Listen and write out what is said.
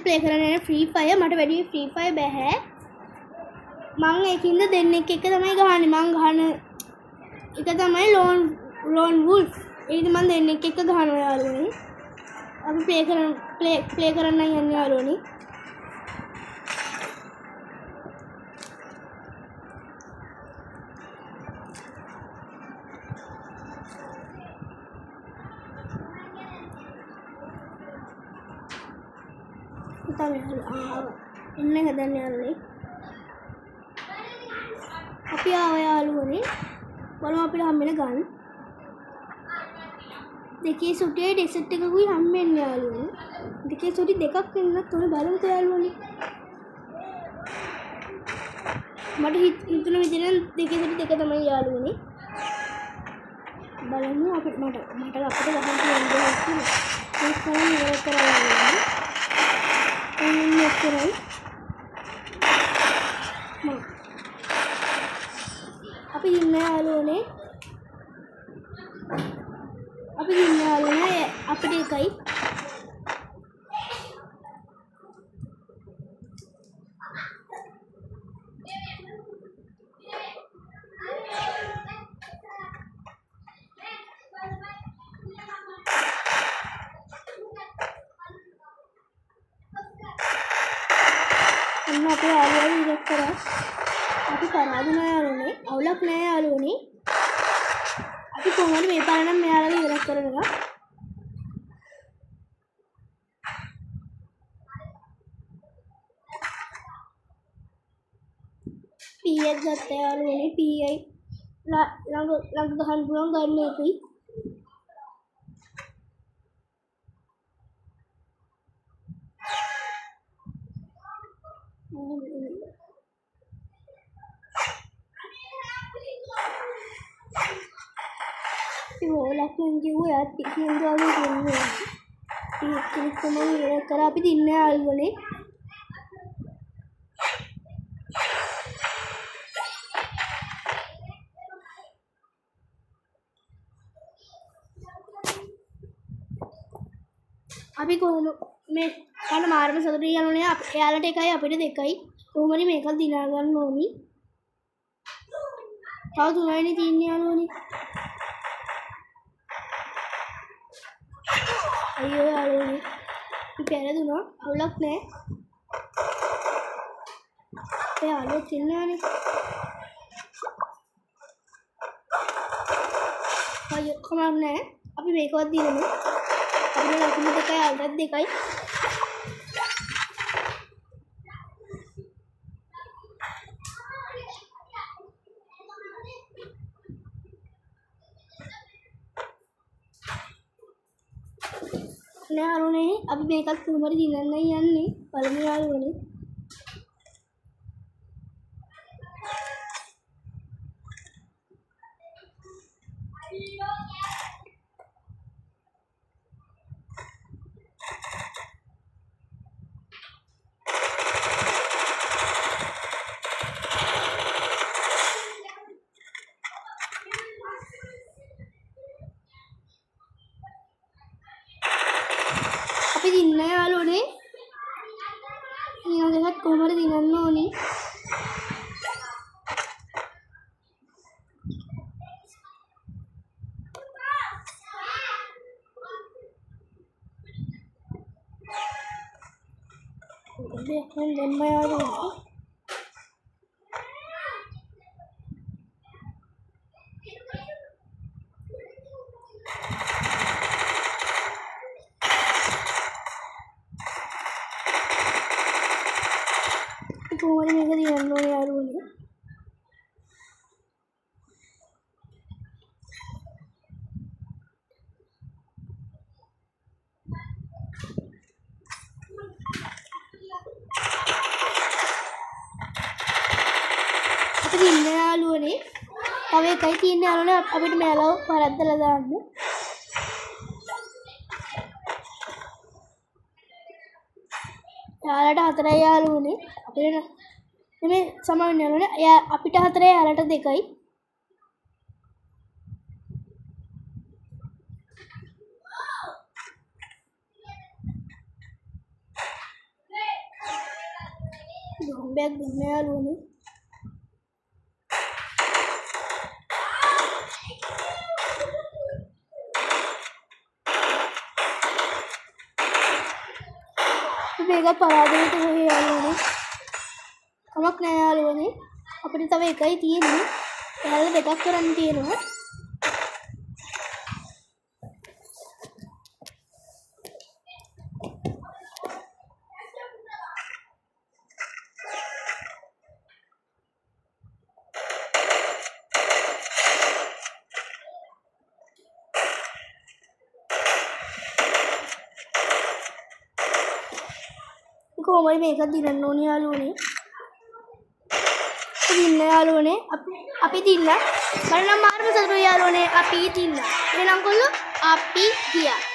Play කරන්න යන free fire මට වැඩි ෆ්‍රී ෆයර් බෑ මං ඒකින්ද දෙන්නෙක් එක තමයි ගහන්නේ මං ගහන එක තමයි ලෝන් වුල්ෆ් ඒකද මං දෙන්නෙක් එක ගහනවා යාළුවනේ අපි ප්ලේ කරන්න යන්නේ යාළුවනේ එන්න හදන්න යාළුවනේ අපි ආව යාළුවනේ බලමු අපිට හම්බෙන ගන් දෙකේ සුටියේ ඩෙසර්ට් එකකුයි හම්බෙන්නේ යාළුවනේ දෙකේ සුටි දෙකක් වෙන්නත් උනේ බලමුකෝ යාළුවනේ මට හිතුන විදිහට දෙකේ සුටි දෙක තමයි යාළුවනේ බලමු අපිට මට අපිට ගහන්න තියෙන දේ ඒක තමයි ඉවර කරලා කරයි අපි ඉන්න යාළුවනේ අපිට එකයි අපේ යාළුවා ඉරක් කරා අපි පරාදුනා යාළුවනේ අවුලක් නෑ යාළුවනේ අපි කොහොමද මේ පාර නම් මෙයාලගේ ඉරක් කරනවා පීයක් ගත්ත යාළුවනේ පීයි ළඟ ගහන්න පුළුවන් ගන්න එකයි ලක්ෂණ කිව්වා යත් කියනවා කියන්නේ ඒක තමයි ඉවර කරා අපි දින්න යාළුවනේ අපි කොහොම මේ කන මාර්ම සතුටු යනුනේ එයාලට එකයි අපිට දෙකයි කොහොමද මේක දිනා ගන්න ඕනි තව තුනයිනේ තියන්නේ යාළුවනේ අයියෝ යාළුවනේ අපි පෙරදුනා අවුලක් නෑ ඒ යාළුවෝ තියනවානේ අයියෝ කමක් නෑ අපි මේකවත් දිනමු අපිට ලකුණු දෙකයි අල්ලත් දෙකයි නෑ අරුනේ අපි මේකත් කොහොමද දිනන්න යන්නේ බලමු යාළුවනේ අපි දින්න යාළුවනේ ඊළඟ එකත් කොහොමද දිනන්න ඕනේ දෙකෙන් දෙන්න යාළුවනේ කොහොමද මේක දිනන්න ඕනේ යාළුවනේ අපි දින්න යාළුවනේ තව එකයි තියෙන්නේ යාළුවනේ අපිට මෙයාලව වරද්දලා දාන්න යාළුවට 4යි යාළුවනේ අපිට මේ සමාන යාළුවනේ අපිට 4යි යාළුවට 2යි ගොම්බයක් දුන්න යාළුවනේ. මේක පරාදයට හොය යාළුවනේ. කමක් නෑ යාළුවනේ. අපිට තව එකයි තියෙන්නේ. එහල දෙකක් කරන්න තියෙනවා. කොහොමයි මේක දිනන්න ඕනේ යාළුවනේ. දින්න යාළුවනේ. අපි දින්න. මම නම් මාර්ම සතුටුයි යාළුවනේ. අපි දින්න. එහෙනම් කොල්ලෝ අපි ගියා.